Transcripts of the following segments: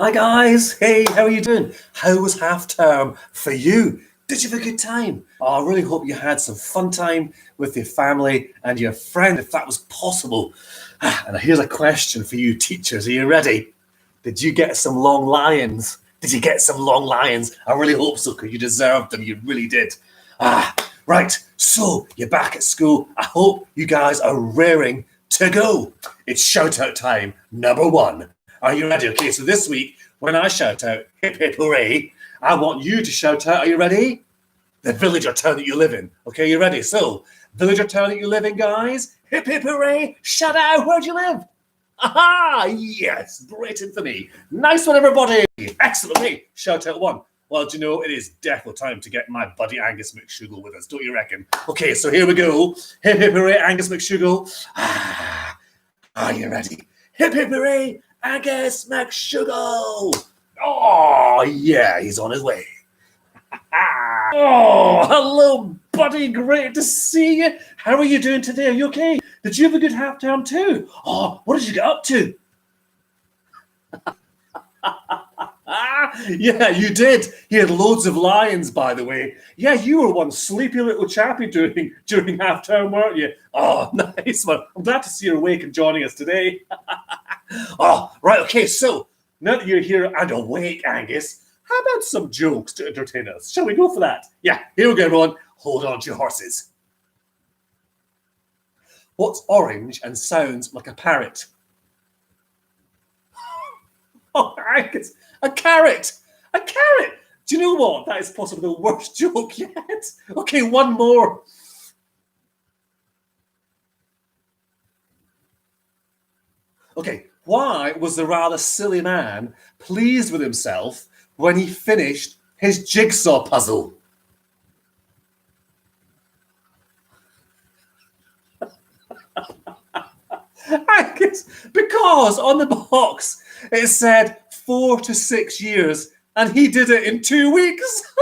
Hi guys, hey, how are you doing? How was half term for you? Did you have a good time? Oh, I really hope you had some fun time with your family and your friend, if that was possible. And here's a question for you teachers. Are you ready? Did you get some long lions? Did you get some long lions? I really hope so, because you deserved them. You really did. Right. So you're back at school. I hope you guys are raring to go. It's shout out time number 1. Are you ready? Okay, so this week, when I shout out, hip hip hooray, I want you to shout out, are you ready? The village or town that you live in. Okay, you ready? So, village or town that you live in, guys, hip hip hooray, shout out, where'd you live? Aha, yes, Britain for me. Nice one, everybody. Excellent. Okay, shout out 1. Well, do you know, it is definitely time to get my buddy Angus McShugle with us, don't you reckon? Okay, so here we go. Hip hip hooray, Angus McShugle. Are you ready? Hip hip hooray, Angus McShugle. Oh, yeah, he's on his way. Oh, hello, buddy. Great to see you. How are you doing today? Are you okay? Did you have a good half term too? Oh, what did you get up to? Yeah, you did. He had loads of lions, by the way. Yeah, you were one sleepy little chappy during half term, weren't you? Oh, nice one. I'm glad to see you're awake and joining us today. Oh, right, okay, so now that you're here and awake, Angus, how about some jokes to entertain us? Shall we go for that? Yeah, here we go, everyone. Hold on to your horses. What's orange and sounds like a parrot? Oh, Angus, a carrot! A carrot! Do you know what? That is possibly the worst joke yet. Okay, one more. Okay, why was the rather silly man pleased with himself when he finished his jigsaw puzzle? Because on the box it said 4 to 6 years and he did it in 2 weeks.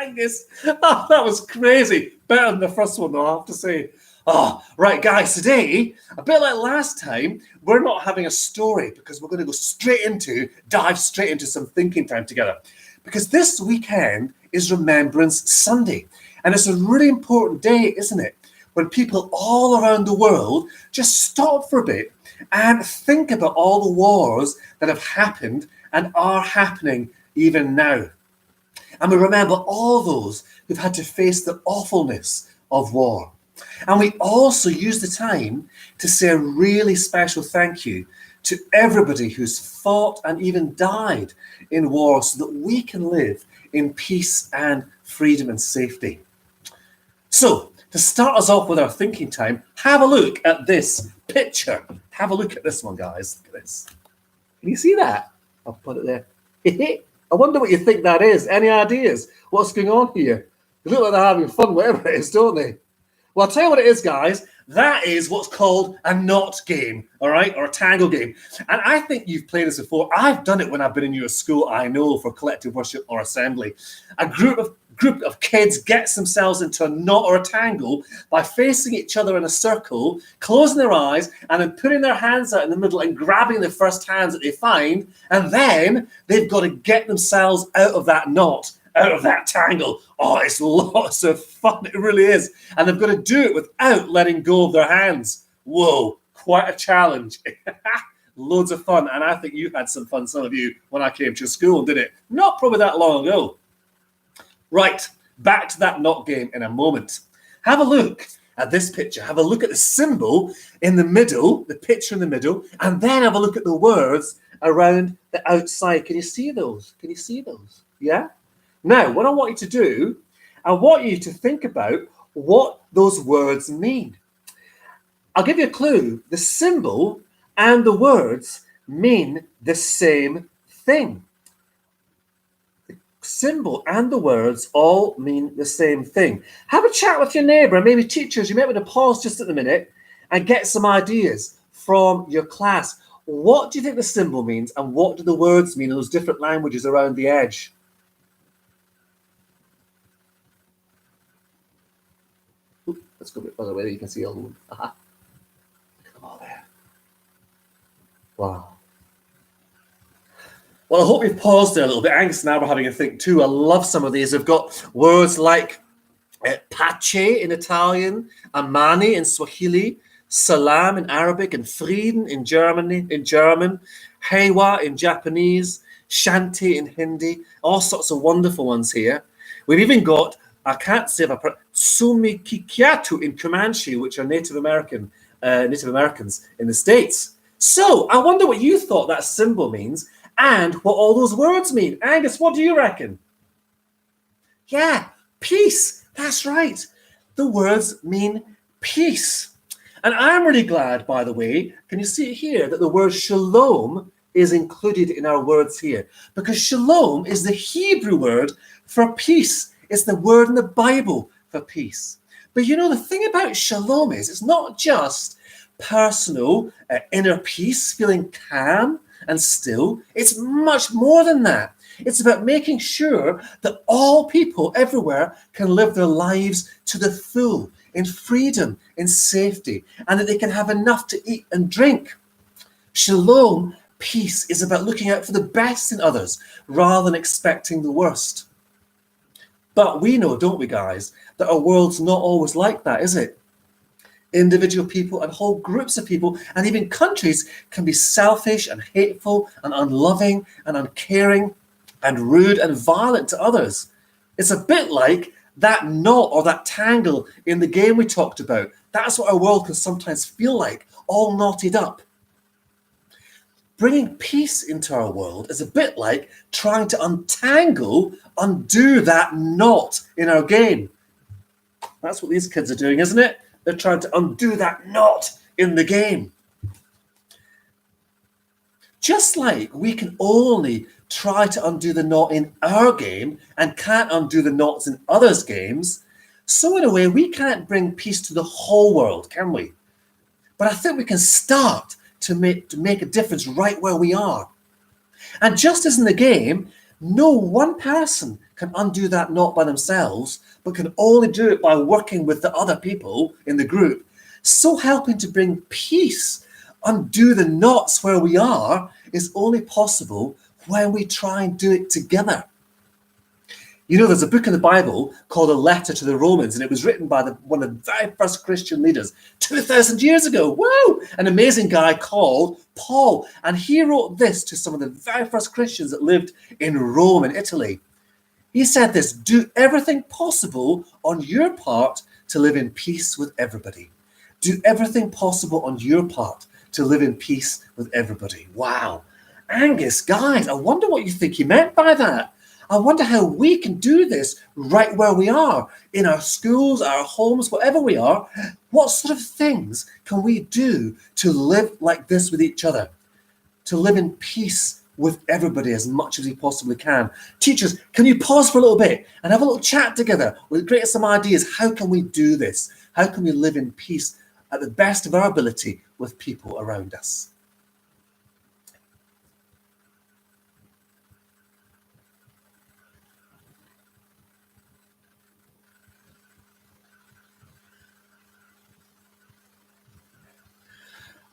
Angus, oh, that was crazy. Better than the first one, though, I have to say. Oh, right, guys, today, a bit like last time, we're not having a story because we're going to dive straight into some thinking time together. Because this weekend is Remembrance Sunday. And it's a really important day, isn't it? When people all around the world just stop for a bit and think about all the wars that have happened and are happening even now. And we remember all those who've had to face the awfulness of war. And we also use the time to say a really special thank you to everybody who's fought and even died in war so that we can live in peace and freedom and safety. So, to start us off with our thinking time, have a look at this picture. Have a look at this one, guys. Look at this. Can you see that? I'll put it there. I wonder what you think that is. Any ideas? What's going on here? They look like they're having fun, whatever it is, don't they? Well, I'll tell you what it is, guys. That is what's called a knot game, all right, or a tangle game. And I think you've played this before. I've done it when I've been in your school, I know, for collective worship or assembly. A group of kids gets themselves into a knot or a tangle by facing each other in a circle, closing their eyes, and then putting their hands out in the middle and grabbing the first hands that they find. And then they've got to get themselves out of that knot, out of that tangle. Oh, it's lots of fun. It really is. And they've got to do it without letting go of their hands. Whoa, quite a challenge. Loads of fun. And I think you had some fun, some of you, when I came to school and did it. Not probably that long ago. Right, back to that knot game in a moment. Have a look at this picture. Have a look at the symbol in the middle, the picture in the middle, and then have a look at the words around the outside. Can you see those? Can you see those? Yeah? Now, what I want you to do, I want you to think about what those words mean. I'll give you a clue. The symbol and the words mean the same thing. The symbol and the words all mean the same thing. Have a chat with your neighbour and maybe teachers. You might want to pause just at the minute and get some ideas from your class. What do you think the symbol means and what do the words mean in those different languages around the edge? Let's go a bit further away. You can see all of them. Look at them all there. Wow. Well, I hope you've paused there a little bit. Angus and I were having a think too. I love some of these. They've got words like pace in Italian, amani in Swahili, salam in Arabic, and frieden in German, heiwa in Japanese, shanti in Hindi, all sorts of wonderful ones here. We've even got, I can't say if I Sumikikiatu in Comanche, which are Native Americans in the States. So I wonder what you thought that symbol means and what all those words mean. Angus, what do you reckon? Yeah, peace. That's right. The words mean peace. And I'm really glad, by the way, can you see it here, that the word shalom is included in our words here? Because shalom is the Hebrew word for peace. It's the word in the Bible for peace. But you know, the thing about shalom is it's not just personal inner peace, feeling calm and still. It's much more than that. It's about making sure that all people everywhere can live their lives to the full, in freedom, in safety, and that they can have enough to eat and drink. Shalom, peace, is about looking out for the best in others rather than expecting the worst. But we know, don't we, guys, that our world's not always like that, is it? Individual people and whole groups of people and even countries can be selfish and hateful and unloving and uncaring and rude and violent to others. It's a bit like that knot or that tangle in the game we talked about. That's what our world can sometimes feel like, all knotted up. Bringing peace into our world is a bit like trying to undo that knot in our game. That's what these kids are doing, isn't it? They're trying to undo that knot in the game. Just like we can only try to undo the knot in our game and can't undo the knots in others' games, so in a way we can't bring peace to the whole world, can we? But I think we can start to make a difference right where we are. And just as in the game, no one person can undo that knot by themselves, but can only do it by working with the other people in the group. So helping to bring peace, undo the knots where we are, is only possible when we try and do it together. You know, there's a book in the Bible called A Letter to the Romans, and it was written by one of the very first Christian leaders 2,000 years ago. Woo! An amazing guy called Paul. And he wrote this to some of the very first Christians that lived in Rome in Italy. He said this: do everything possible on your part to live in peace with everybody. Do everything possible on your part to live in peace with everybody. Wow. Angus, guys, I wonder what you think he meant by that. I wonder how we can do this right where we are, in our schools, our homes, wherever we are. What sort of things can we do to live like this with each other, to live in peace with everybody as much as we possibly can? Teachers, can you pause for a little bit and have a little chat together? We'll create some ideas. How can we do this? How can we live in peace at the best of our ability with people around us?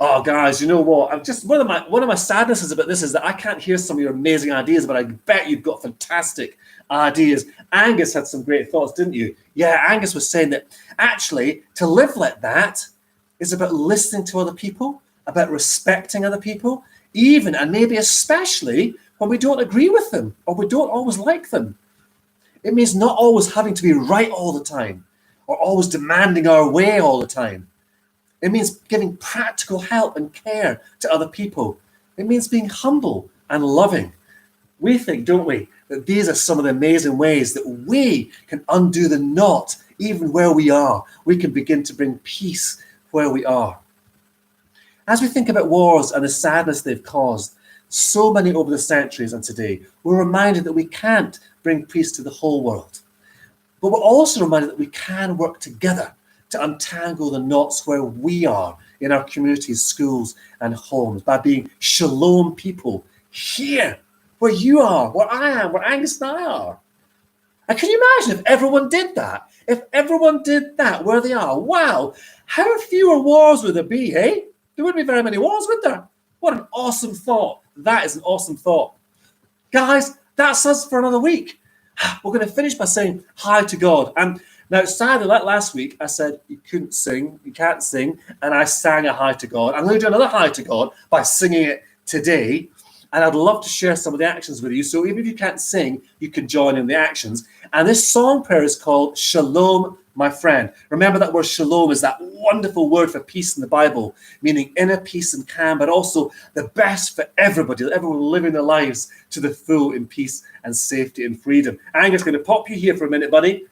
Oh, guys, you know what? I'm just one of my sadnesses about this is that I can't hear some of your amazing ideas, but I bet you've got fantastic ideas. Angus had some great thoughts, didn't you? Yeah, Angus was saying that actually to live like that is about listening to other people, about respecting other people, even and maybe especially when we don't agree with them or we don't always like them. It means not always having to be right all the time or always demanding our way all the time. It means giving practical help and care to other people. It means being humble and loving. We think, don't we, that these are some of the amazing ways that we can undo the knot even where we are. We can begin to bring peace where we are. As we think about wars and the sadness they've caused, so many over the centuries and today, we're reminded that we can't bring peace to the whole world. But we're also reminded that we can work together to untangle the knots where we are in our communities, schools, and homes by being shalom people here, where you are, where I am, where Angus and I are. And can you imagine if everyone did that? If everyone did that where they are, wow, how fewer wars would there be, eh? There wouldn't be very many wars, would there? What an awesome thought. That is an awesome thought. guys, that's us for another week. We're going to finish by saying hi to God. And now, sadly, like last week, I said you couldn't sing, you can't sing, and I sang a hi to God. I'm going to do another hi to God by singing it today. And I'd love to share some of the actions with you. So even if you can't sing, you can join in the actions. And this song prayer is called Shalom, my friend. Remember that word shalom is that wonderful word for peace in the Bible, meaning inner peace and calm, but also the best for everybody, everyone living their lives to the full in peace and safety and freedom. I'm just going to pop you here for a minute, buddy.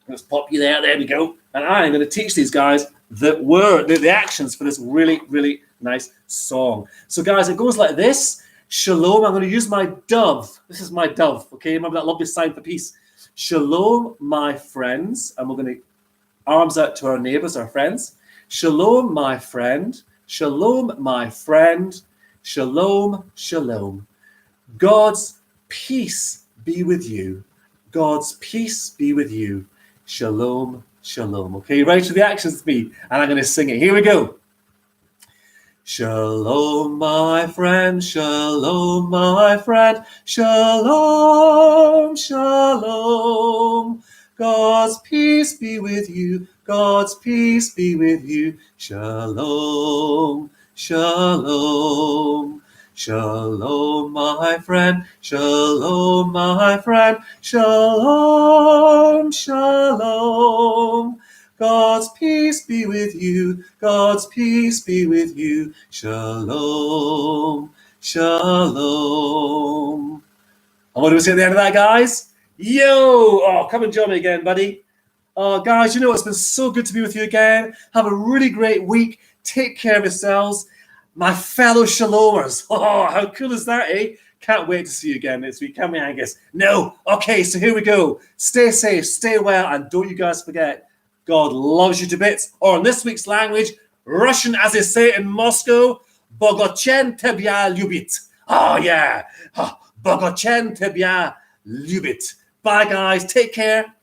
Let's pop you there. There we go. And I'm going to teach these guys the actions for this really, really nice song. So, guys, it goes like this. Shalom. I'm going to use my dove. This is my dove. Okay, remember that lovely sign for peace. Shalom, my friends. And we're going to arms out to our neighbors, our friends. Shalom, my friend. Shalom, my friend. Shalom, shalom. God's peace be with you. God's peace be with you. Shalom, shalom. Okay, ready to the actions with me? And I'm going to sing it. Here we go. Shalom, my friend. Shalom, my friend. Shalom, shalom. God's peace be with you. God's peace be with you. Shalom, shalom. Shalom, my friend. Shalom, my friend. Shalom, shalom. God's peace be with you. God's peace be with you. Shalom, shalom. And what do we say at the end of that, guys? Yo! Oh, come and join me again, buddy. Oh, guys, you know, it's been so good to be with you again. Have a really great week. Take care of yourselves. My fellow Shalomers. Oh, how cool is that, eh? Can't wait to see you again next week. Can we, Angus? No. Okay, so here we go. Stay safe, stay well, and don't you guys forget, God loves you to bits. Or in this week's language, Russian, as they say in Moscow, Bogochen tebya lyubit. Oh, yeah. Bogochen tebya lyubit. Bye, guys. Take care.